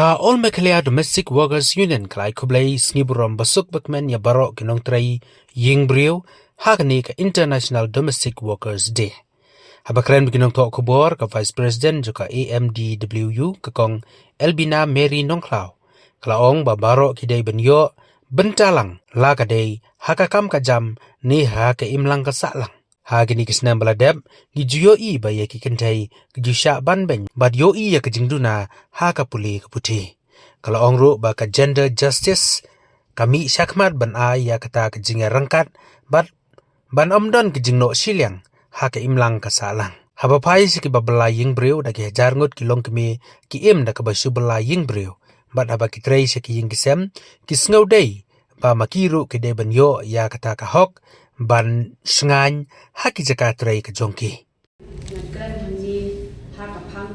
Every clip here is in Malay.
All Mekhlea Domestic Workers Union kalai kublai sniburom basuk bakmen ya barok kinong trai ying brio hagni ka International Domestic Workers Day. Habakren kinong to kubor ka Vice President juga AMDWU kakong Elbina Mary Nongklau. Kalaong babaro kidai benyo bentalang la kadai hakakam kajam ni ha ka imlang kasalang. Hagini kisnam baladab gijuyo I ba ya kikentai gijusha banben bad yo I ya kejingduna ha ka puli ka puti. Kalau ongru ba ka gender justice kami syakmat ban a ya kata kejinga rangkat ban omdon kejingno siliang ha ka imlang ka salang. Haba pai siki babala ying breu da ki hajar ngut kilong kemi ki im da ka basu bala ying breu bad haba ki trei siki ying kisem ki sngau dei ba makiru ki de ban yo ya kata ka hok ban sngany haki jaka tray ka jongki. Nagkran hanji hakapang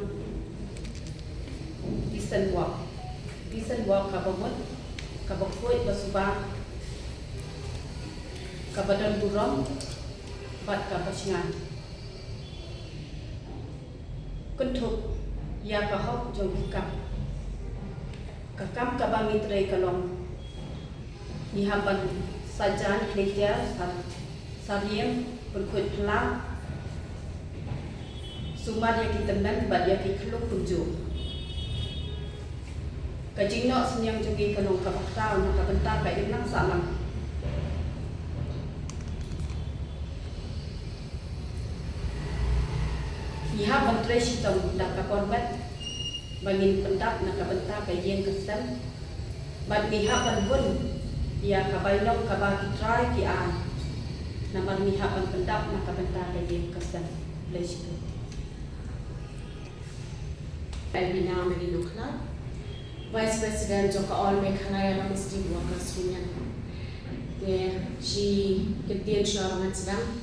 decent walk kabamut kabakoy basuba kabadan burong bat kabasngan kuntuk ya kahok jongki kakam kabangi tray kalong nihaban sajan kleja sariem berkuat pelang sumar yang ditenan bad yang dikeluk punju kajingno senyang jogi kanong kapaktao na kabenta ka imlang salang iha bantre sitong dak kakorbat bangin pendak na kabenta ka yen kesem bad iha banbun ia kabailong kabagi try ki an namar mihapan pendap na kabenta ka yen kesem lesitu Elbina Mary Nongklau, Vice President of All Mekhlea Domestic Workers Union. She ketian syaraman sedang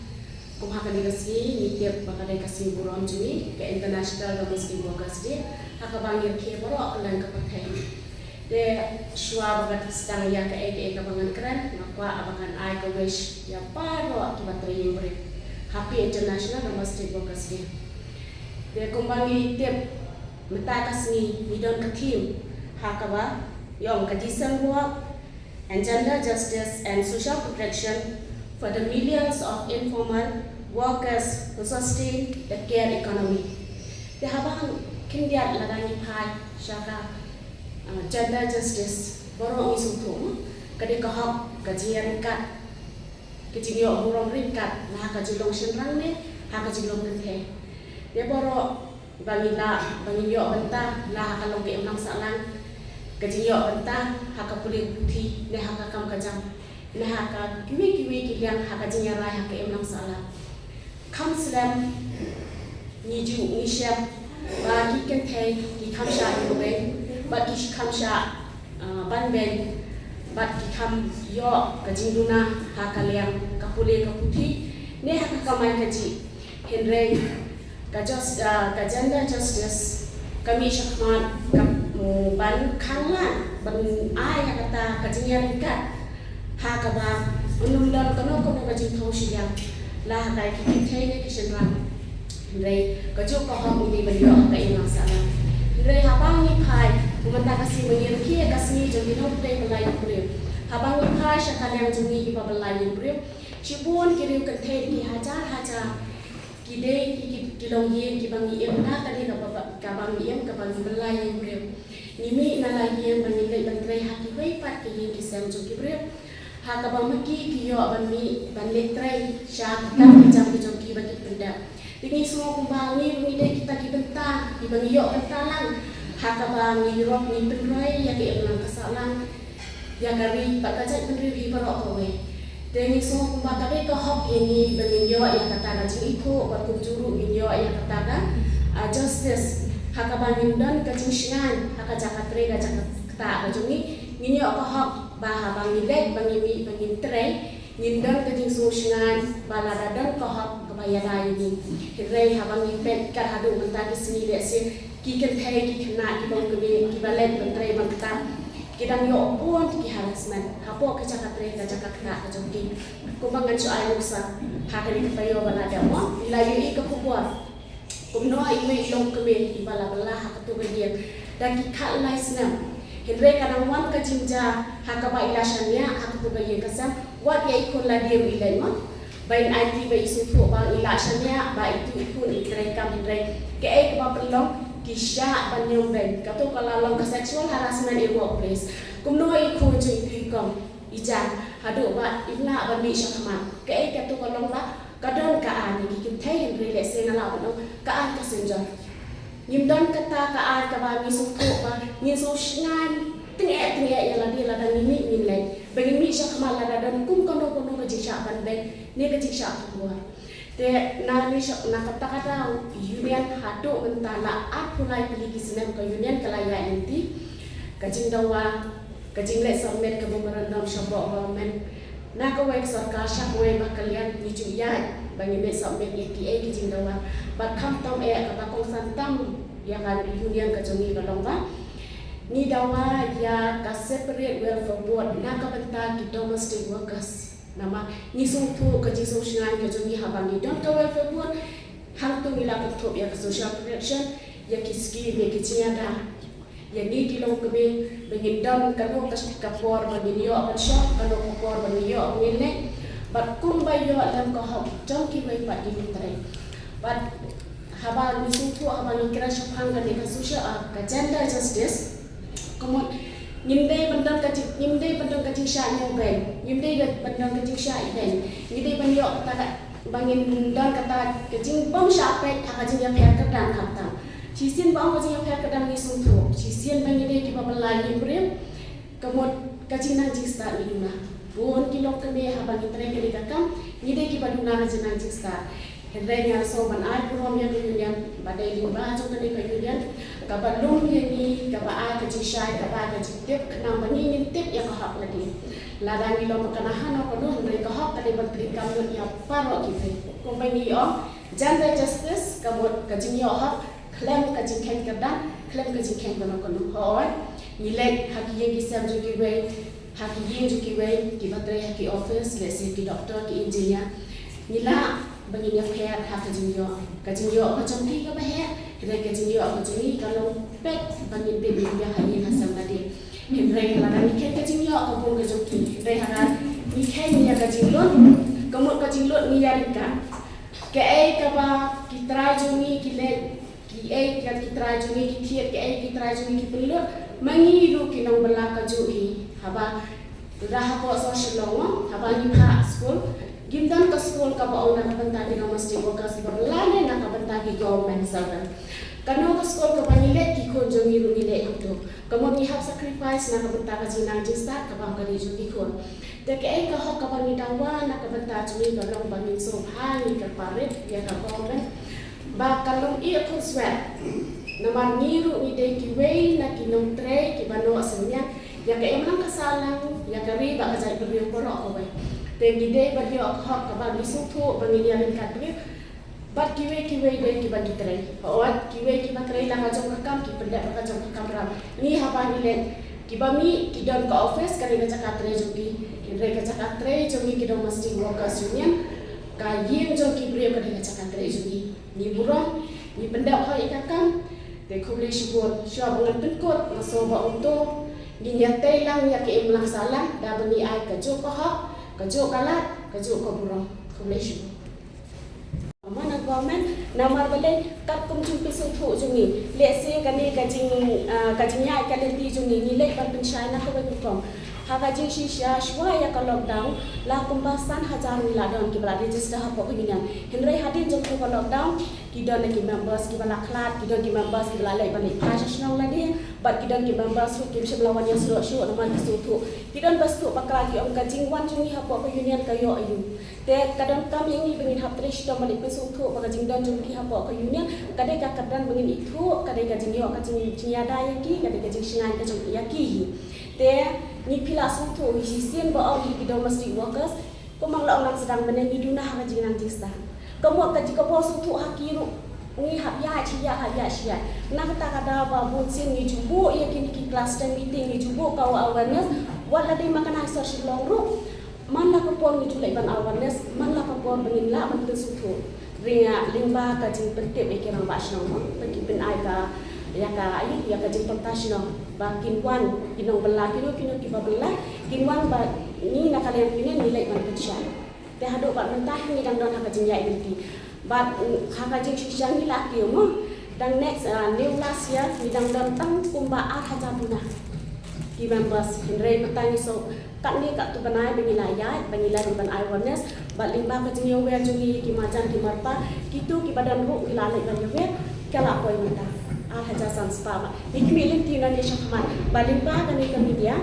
kumhaka digasi nitiap bakadai kasih buron jumi ke International Domestic Workers Day hakabangir ki boro lang kapakai. De shua bagat sedang ya ke eke kabangan keren nakwa abakan ai ka wish ya paro akibat training break. Happy International Domestic Workers Day. De kumbangi tiap mata kasni midon kakim hakaba yong decent work and gender justice and social protection for the millions of informal workers who sustain the care economy. The habang kindiat ladani pai shaka gender justice borong isungtum kadi kahap kajian kat kejinyo borong ringkat lah kajilong shenrang ne hakajilong nente dia borong bangin yo benta lah kalong ke emlang salang kajin yo benta haka puli putih ne haka kam kajam ne haka kiwi kiliang haka jinya rai haka emlang salang kam slam ni ju ni syam ba ki ken thai ki kam sha ni be ba ki kam sha ban ben ba ki kam yo kajin duna haka liang kapule kaputi ne haka kamai kaji henry ka gender justice kami syakmat ban kanglan ban ai kata kajian kat ha ka ba unundon kono kajing thau siang la kai ki thai ne ki senran rei ka jo ka ha ni ban yo ka ina sala rei ha bang ni phai umanta kasi mangir ki kasni jo ni hot dei balai pure ha bang ni phai syakalang jungi ki balai pure chibun ki riu ka thai ki hajar kide kilong yen ki bangi em na kali ka bangi em ka bangi belai yang breu nimi na la yen bangi kai bantrai ha ki wei pat ki yen ki sem jo ki breu ha ka bang maki ki yo bangi ban le trai sha ka ki jam ki jo ki bagi benda dingi semua kumbang ni de kita ki benta ki bangi yo benta lang ha ka bangi rok ni penrai ya ki em lang kasalang ya kari pat ka jai penri bi barok ko wei Dengi semua kumbang tapi kahok ini benyo yang katakan jing iku waktu juru benyo yang katakan justice hakabangin dan kejingsingan hakajakatre gajakata kajungi benyo kahok bah bangin lek bangin tray nindan kejing sumusingan baladadan kahok kebayara ini hidrai habangin pet karhadu mentagi sini lesi kiken thai kikena kibang kebe kibalet mentray mangta kita yo pun ki harassment hapo kacakatre kacakakna kajongki kumbangan soal musa hakali kayo bala damo ilayu ikakubuat kumno iwe ilong kebe ibala bala hakatu bedian dan kita lai senam. Henry kadang wan ka jinja hakaba ilashania hakku bayi kasam wat ya ikun la dia ilai mon bain IT bayi sufu ba ilashania ba itu ikun itrai kam Henry ke ai ka perlong kisah banyong ben kato kala long ka sexual harassment in workplace kumno ikun ju ikom ijang hadu ba illa ban bi shakama ke ai kato kalong la kadon ka ani ki thai Henry le se na la no ka an ka senja Yimdan kata ka ka ba mi suku ba mi so snan tengek ya la dia la dan mi mi lai bagi mi syak mal la dan kum kono kono ka jisha ban ben ne ka jisha ko te na ni syak na kata kata union hado mentala at pulai pilih kisnem ka union kala ya inti ka jing dawa ka jing le submit ka memorandum syabok government na ka wek sarkar syak we ba kalian ni ju ya bagi me submit ETA ki jing dawa bat kham tom ka ba kong santam ya kan union ka jongi ka long ba ni dawa ya ka separate welfare board na ka banta ki domestic workers nama ni sung thu ka ji social ka jongi habang ni don ka welfare board hang tu mila ka thop ya ka social protection ya ki scheme ya ki chiada ya ni di long ka be bengin dam ka no ka por ba ni yo ban shop ka no por ba ni yo ni ne bat kum ba yo lam ka hop jong ki wei pat di trai bat haba ni sung thu haba ni kira shop hang ka ni ka social ka gender justice Kemudian nyimdai bandang kacing syak yang ben, nyimdai bandang kacing syak ben, nyimdai bandang kata bangin dan kata kacing bang syak pet, kacing yang pet kedan kata, cisin bang kacing yang pet kedan ni suntuk, cisin bangin dia di bawah lain beri, kemudian kacing nanjing start ni duna, pun kilo kene habang interact kene kakam, nyimdai kita duna kacing nanjing start. Henry yang soban ai purom yang union badai limba jo kene ka union ka balum yang ni ka ba ai ka jishai ka ba ka jitip kana bani ni tip yang ka hak lagi ladang ilo makanahan ko no Henry ka hak kali menteri kamu ya paro kita company yo gender justice ka bot ka jing yo hak claim ka jing ken kada claim ka jing ken ko no hoy ni lek hak ye ki sam jo ki we hak ye jo ki we ki batre hak ki office le se ki doctor ki engineer nila bagi yang pihak hak kajing yo macam ni ke bahaya kita kajing yo macam ni kalau pet bagi baby yang hari hasam tadi Henry kalau ni kajing yo kapun kajing ki Henry harap ni ni kajing lot kamu kajing lot ni yarika ke ai kaba kita jungi kile ki ai kita jungi ki thiet ke ai kita jungi ki pelot mangiru ki nang bela kajuhi haba dah apa social law haba ni ka school Gimdan ke sekolah ka ba ona ka banta di domestic workers ba lane na ka banta di government servant. Kano ke sekolah ka panile ki ko jongi ru ile itu. Kamu ni have sacrifice na ka banta ka jinang jista ka bang ka di jungi ko. De ke ai ka hok ka pani dawa na ka banta jungi ka long bangin so hani ka parit ya ka government. Ba kalong i ko sweat. Na man ni ru ide ki wei na ki nong tre ki bano asenya ya ka emang kasalang ya ka riba ka jai beri porok ko bai. Tegi deh bagi hak kabar disutu bagi dia mengkatri, bat kiwe deh kiban ditrai, awat kiwe kiban trai lah kacang kakam kipendak kacang kakam ram. Ini apa ni len? Kibami kidon ke office kali kacang katrai jogi, kidai kacang katrai jogi kidon masjid workers union, kayin jogi beliau kali kacang katrai jogi. Ni burung, ni pendak hak kakam, deh kubli syukur, syukur dengan penkot, masoba untuk dinyatai lang ya ke imlang salah, dah bani ai kajuk hak. Kajuk kalat, kajuk ko burong, kumlesu. Mana government namar balik kat kum jumpi sutu jungi. Lese kani kajingnya kalenti jungi nilai pan pensyana ko bekom. Hakaji shisha shwa ya ka lockdown la kumbasan hajar mila don ki bala register ha pok ginan. Henry hadin jom ko lockdown ki don ki members ki bala klat ki don ki members ki bala lai balik national lagi bat ki don ki members ki sebelawan yang suruh naman sutu. Ki don bastu pakra ki om kajing wan jungi ha pok union kayo ayu. Te kadang kami ini bengin hap trish do balik pesutu pakajing don jungi ha pok union kadai ka kadang bengin itu kadai kajing yo kajing ciada yaki kadai kajing singan kajing yaki. Te ni pila sutu hisien ba au di domestic workers komang la orang sedang benen ni duna ha jing nang jista kamu ka jika po sutu hakiru ni hab ya chia ha ya sia na kata kada ba bun sin ni jubu ya kini ki cluster meeting ni jubu ka awareness wala dai makan asar shilong ru man la ko pon ni julai ban awareness man la ko pon benin la man sutu ringa limba ka jing pentip e kirang ba shnong pergi ben ai ka ya ka jing plantation bakin wan kinong bela kino kiba bela kinwan ba ni nak kalian pinin nilai man pencah teh haduk pak mentah ni dang don haka jing yai nanti but haka jing shishan ni lah kiyo mo dan next new last year ni dang don tang kumba haja punah di members henry petani so kat ni kat tu banai pengilayat ban awareness bat limba ka jing yawe jungi ki majan di marpa kitu ki badan ru ilalai ban yawe kala koi mentah haja sanspa ikmilin tina ni shakman balimba kan ni media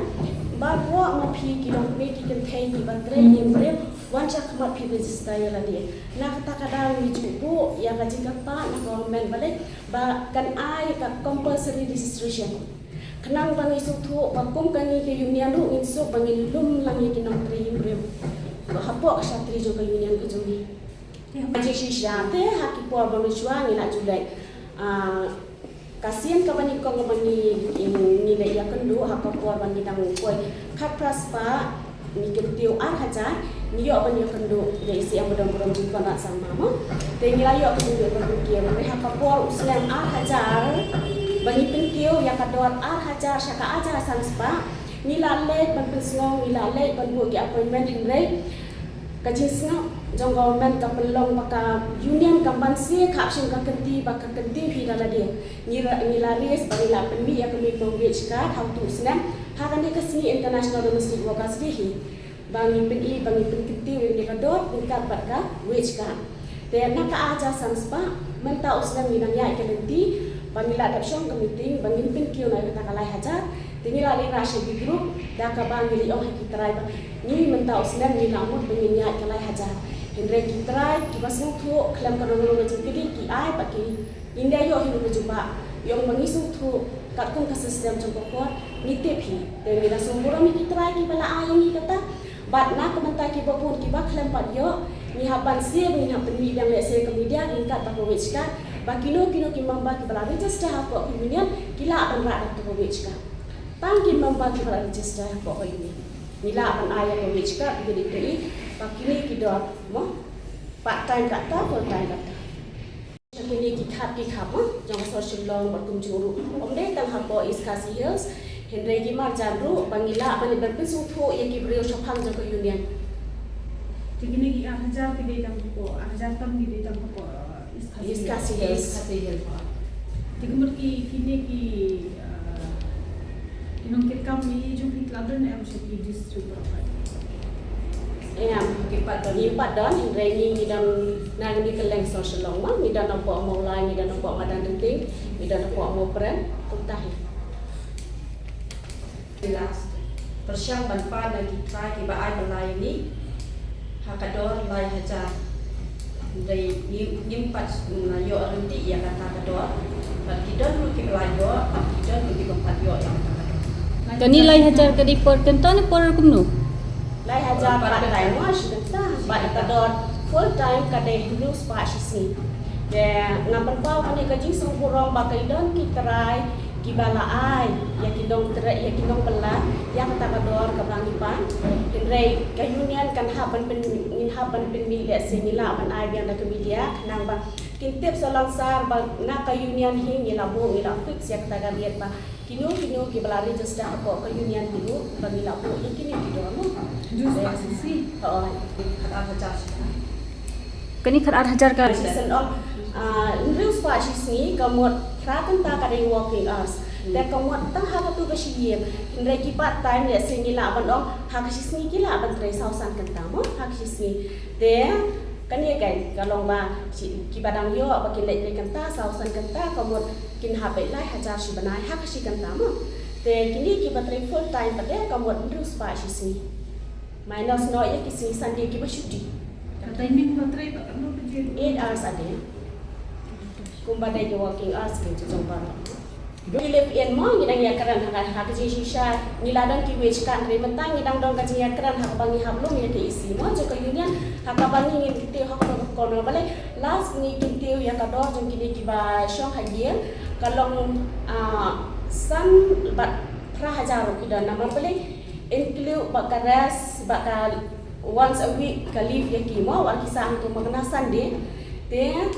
bawa mapi kidong ni ki kan thai ki bantre ni bre wan chak ma pi register ya ladi na kata kadang ni jubu ya ka jika pa na government balik ba kan ai ka compulsory registration kenang bangi sutu bakum kan ni ke union ru insuk bangi lum langi kinong tri bre hapo ksatri jo ka union ke jumi ya ji shisha te haki por bangi chua ni na julai kasian kabani ko ngabani nilai ya kendu haka por bani dang koi khat praspa ni kentiu haja ni yo bani kendu ya isi yang bodong-bodong jumpa nak sama mo te nilai yo kendu bani kiam re haka por uslam hajar bani kentiu ya kadot hajar syaka aja sanspa nilai le ban pensong nilai le ban bu ki appointment hingre kajing sngo jong government ka pelong baka union ka bansi ka option ka kenti baka kenti hi dala dia ni laris bani la penmi ya kami pengwage ka how to snap ha kan ka sini international domestic workers hi bangi peni bangi kenti ni ka dot tingkat baka wage ka te na ka aja sanspa menta uslam ni nang ya kenti bani la option ka meeting bangi pen kio na ka kalai hajar tinggal ali rashe di group da ka bangi li oh kitrai ni menta uslam ni namut bangi ya kalai hajar Henry kitrai kibasung tu kelam kadang-kadang macam ki ai pakai India yo hidup berjumpa yang mengisung tu katkum ke sistem contoh kuat nitip hi dan bila sumber mi kitrai ki bala ai ni kata bat na kementai ki bapun ki bak kelam pat yo ni haban sia ni haban mi yang lese ke media ringkat tak wage ka bakino ki mamba ki bala register apa ki union kila aban rak tak wage ka tang ki mamba ki bala register apa union nila aban ai ke wage ka jadi ti bakini ki dot mo part time kata full time kata kini ki khat mo jong social long berkum juru omde tang hapo is kasi hills henry ki mar janru bangila mani berpisu thu ye ki brio shophang joko union kini ki 1000 ki dei tang ko 1000 tam ki dei tang ko is kasi hills tikmur ki kini ki inong kit kam ni jum hit ladan em shiki district profile ni padan Henry ni dan nang ni keleng social long ma ni dan nampak mau lain ni dan nampak madan penting ni dan nampak mau brand kuntahi jelas persiang banpan lagi try ki ba ai balai ni hakador lai haja dari nimpat yo arenti ya kata kador but kita dulu ki balai yo kita dulu ki tempat yo yang Kani lai hajar kadi por kentane por kumnu. Lai hajar part time wash kata bat kador full time kadai dulu spash sini. Dan ngapan pau kani kaji sempurong bakai don kitrai kibala ai ya kidong terai ya kidong bela ya kata kador kablangipan henry ka union kan haban pen milia sinila ban ai yang ke media kanang ba kintip salangsar ba na ka union hing ila bo ila fix ya kata galiat ba kino ki bala register ko ka union dulu ba ila bo kini kidor mo jus pasisi oh kata haja Kani khat hajar ka season of real spash sini kamot rakan ta kadai working hours dan kamot tang ha tu ka shiyem henry ki part time ya sinila ban ong ha ka sini kila ban tre sausan kan ta mo ha ka sini de kani kai kalong ba ki badang yo ba ki le kan ta sausan kan ta kamot kin ha bai lai hajar shi banai ha ka shi kan ta mo de kini ki ba tre full time pa de kamot real spash sini minus no ya ki sini sunday ki ba shooting timing battery tak perlu 8 hours a day. Kumbadai ke working hours ke jong bar. You live in mo ngidang ya keran ha ke shisha niladan ki wage kan re mentang ngidang dong ka ya keran ha bangi hablum ya ke isi mo jo ka union ha ka bangi ngin kite ha ko no bale last ni kite ya ka do jong kini ki ba shong ha yen kalong san bat pra hajar ki dan nama bale include bakaras bakal once a week ka leave ya ki mo war kisah untuk mengenal Sunday de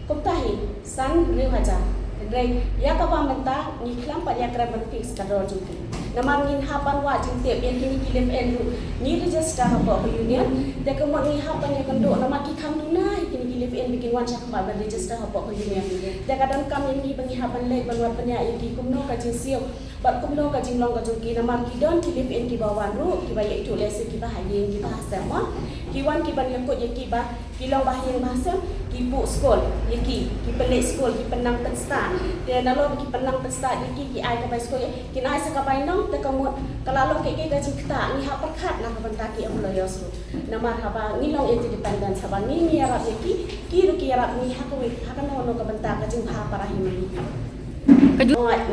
kumtahi san riu haja Hendrai ya kawan mentah ni kelam pada yang kerabat fix kadar juga. Nama ni hapan wajib tiap yang kini kilif elu ni register apa union. Dia kemudian ni hapan yang kenduk nama kita tuna kini kilif elu bikin wan cak kembali register apa union. Dia kadang kami ni bagi hapan lek bangun penyak yang kumno kajing siu. Bat kumno kajing long kajung ki nama kidon kilif elu kibawan ru kibaya itu lesi kibah hayeng kibah sama. Kiwan kiban lekut yang kibah kilong bahayeng bahasa kipu skol yaki kipelik skol kipenang tenstan dia nalo kipenang tenstan yaki ki ai kapai skol ki ai sakapai nong te kamut kalalong ke gaji kita ni ha perkat nak bentaki employers nama haba ni long independent haba ni arab yaki ki arab ni ha ko ha no ka bentak gaji ha parahim ni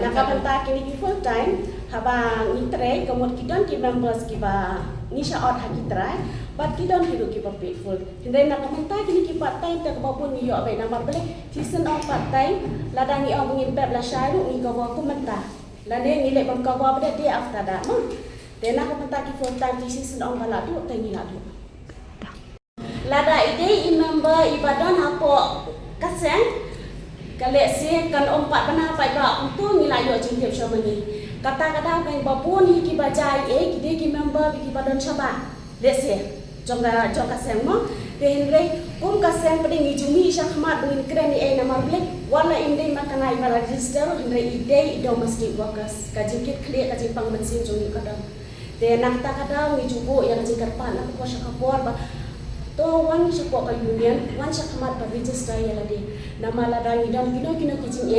nak bentaki ni full time haba ni tray kamut kidon ki members ki ba ni sha out ha ki try but kita hidup kita faithful. Hindai nak komentar kini kita part time tak apa pun ni yo baik nama boleh season of part time ladang ni orang mengin pep la syairu ni kau komentar. Ladang ni lek kau pada dia after that mah. Dan nak komentar ki full time di season of bala tu tak ni lah tu. Lada ide member ibadan apa kaseng kalek se kan ompat pernah pai ba untuk ni lah yo jingkep syama ni. Kata-kata kan bapun ki bajai kide ki member ki badan syaba. Let's say Jongga kaseng mo, dehendre kum kaseng pada ngijumi syahmat dengan keren ni nama boleh, wala inde makanai pada register hendai ide domestic workers, kaji kit clear kaji pang mensin jumi kadang, deh nak tak kadang ngijubo yang kaji kerpan nak kuasa kapor ba, to wan syakwa ka union, wan syahmat pada register yang lagi, nama ladang idam kino kijing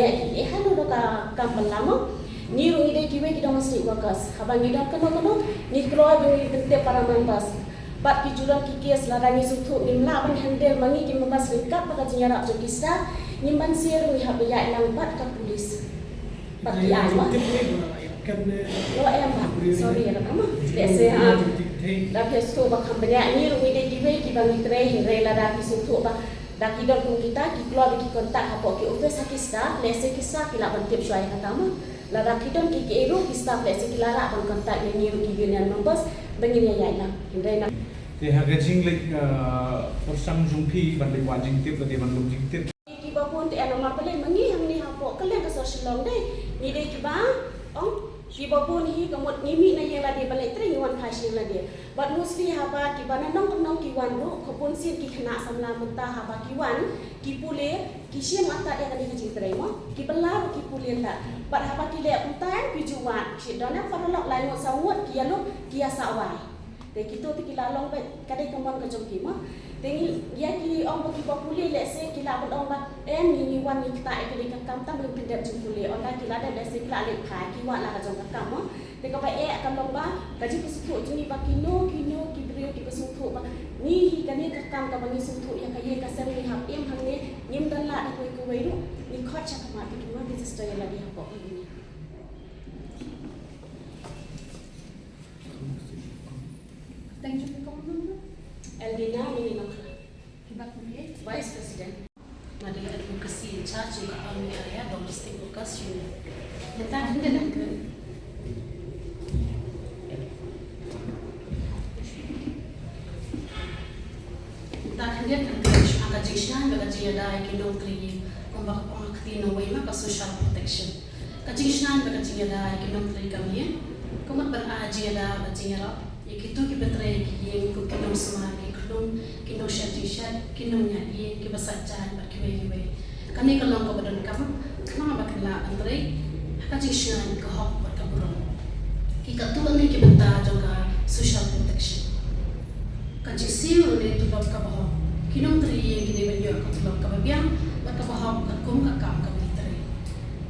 halo doka kampel lama. Ni rung ide kiwe ki domestic workers, habang idam kano ni keluar dengan penting para members. Bat ki juran ki kes larangi sutu nimla ban handle mangi ki membas ringkat pada jenyarak jokista nyimban sir wi hab ya lang bat ka polis bat ki ai ma lo em ba sorry ya nama dese ha da ke sto ba kam banyak ni ru ide ki ki bangi tre re la da ki sutu ba da ki dor kun kita ki keluar ki kontak apa ki office hakista lese kisah ki la ban tip syai kata ma la da ki don ki eru ki staff lese ki lara ban kontak ni ru ki union members bangin ya lang hindai na They have a jingling for some jumpi, but they want jingtip, but they want jingtip. Kiba pun tiada nama boleh mengi yang ni apa kalian ke social long deh ni deh kiba kiba pun hi kamut nimi na yang lagi balik teri wan pasien lagi but mostly haba kiba na nong kiwan ru kapun sin ki kena samla mentah haba kiwan ki pule ki siang mata dia kali kecil teri mo ki belar ki pule tak but haba ki le puntai ki juwan si dona farolok lain mo sawut ki alu ki asawai de kita tu kita long bet kadai kemon ke jongki mah tengi dia ki ong bagi populi lese kita bot ong ba ni wan ni kita ekali kakam tam belum pindah jongkuli onda kita ada lese kita le khai ki wa la ka jong kakam mah de ka ba akan long ba kaji kesutu jini ba kino ki brio ki kesutu ba ni hi kani kakam ka bangi sutu yang kaya ka sem ni hab em hang ni nyim dan la da koi ko wei ru ni khot cha ka ma ki ma ki sister yang lagi ha ko ni Thank you for coming. Eldina Mini Makla, Vice President. Madai advokasi charge ke kami area domestic workers union. Letak di dalam ke? Tak hendak encourage angkat jisna bagi jiada yang kiri kumbak pengakti nawai maka social protection. Kajisna bagi jiada yang kiri kami, kumat berajiada bagi jiada. Ikitu ki betre ki yeng ku kinong semar ki kinong shat kinong nya ye ki basajan ba ki we kani kalong ko badan kam kama bakla andre ka jishan ka hok ba ka bro ki ka tu ni ki benta jonga social protection ka jisiu ne tu ba ka ba kinong tri ye ki de ben yo ka tu ba ka ba biang ba ka ba hok ka kum ka kam ka betre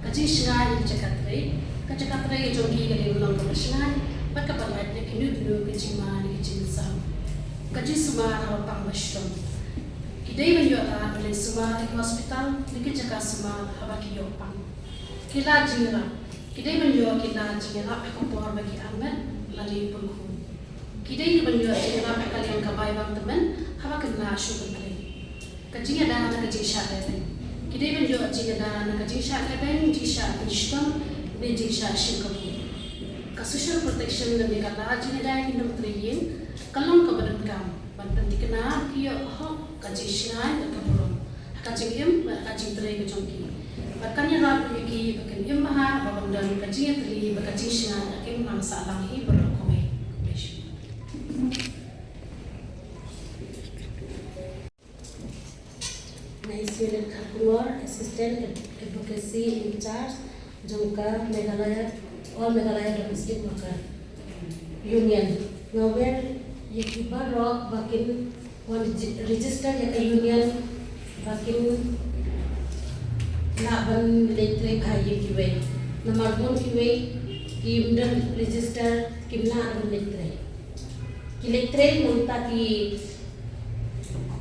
ka jishan ni ka cakatre jongi ka de long ka bashan Pagkabalat na kinudlo kajima ni kajinsa. Kajisuma harapang masyong. Kiday man yung alin suma ni hospital, ni kajaka suma habaki yopang. Kila jingra. Kiday man yung kila jingra pagkapuar bagi amen, lali pulku. Kiday man yung jingra pagkaliang kabay bang temen, habakan na asyong balik. Kajinga na nakajisya leben. Kiday man yung jingra na nakajisya leben, jisya nishtam, ni jisya shingkapu. Social protection na ni kala jinada kinong triyin kalong kabadan kam bantan dikena kiyo ho kajisnai ka kabulong kajingim kajing tre ka jongki Bakanya rap yaki bakan imbaha babandang kajinga tali bakajishna akim mangsa langi berokome. Nice Unit Kakumar, Assistant Advocacy in Charge, Jomka, Meghalaya, all Meghalaya Domestic Worker Union. Nowhere Yakiba Rock Bakin one register Yaka Union Bakin Laban Letre Kayi Kiwe. Namarbon Kiwe, Kimdan Register Kimna Aban Letre. Kiletre Montaki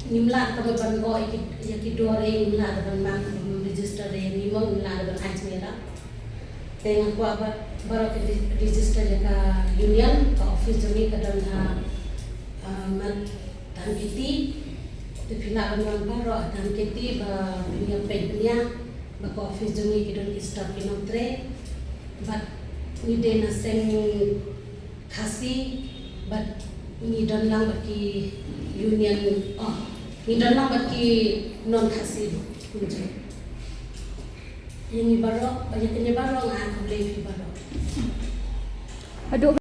Nimla kaban go yaki dore nimla kaban mang register re nimong nimla kaban ajmera teng ko aba baro ke register ka union ka office jami kadang ha mat tan kiti te pina kan baro tan kiti ba punya penya ba ka office jami kidon staff kinotre but ni dena seng khasi but ni dan lang baki union ni dan lang baki non khasi kunje ini baro ayat ini baro ngan boleh baro Aduh